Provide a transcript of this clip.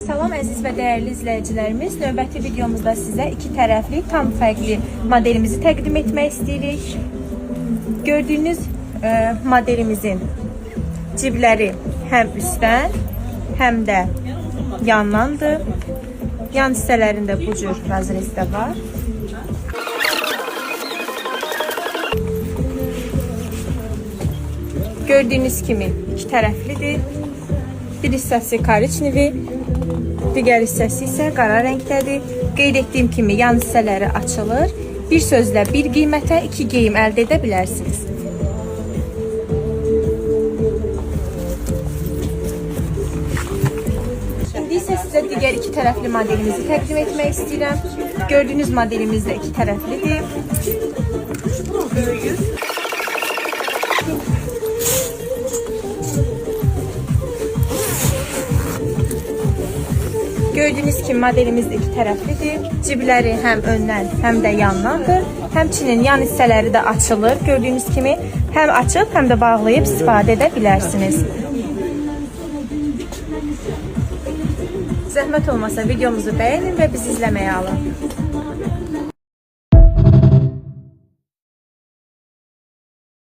Salam əziz və dəyərli izləyicilərimiz, növbəti videomuzda sizə iki tərəfli, tam fərqli modelimizi təqdim etmək istəyirik. Gördüyünüz modelimizin cibləri həm üstdən, həm də yandandır. Yan hissələrində bu cür razrezdə var. Gördüyünüz kimi iki tərəflidir. Bir hissəsi kariçnivi, digər hissəsi isə qara rəngdədir. Qeyd etdiyim kimi yan hissələri açılır. Bir sözlə bir qiymətə iki geyim əldə edə bilərsiniz. İndi isə sizə digər iki tərəfli modelimizi təqdim etmək istəyirəm. Gördüyünüz modelimiz də iki tərəflidir. Gördüyünüz kimi modelimiz də iki tərəflidir. Cibləri həm öndən, həm də yandandır. Həmçinin yan hissələri də açılır. Gördüyünüz kimi həm açıb, həm də bağlayıb istifadə edə bilərsiniz. Zəhmət olmasa videomuzu bəyənin və bizi izləməyə alın.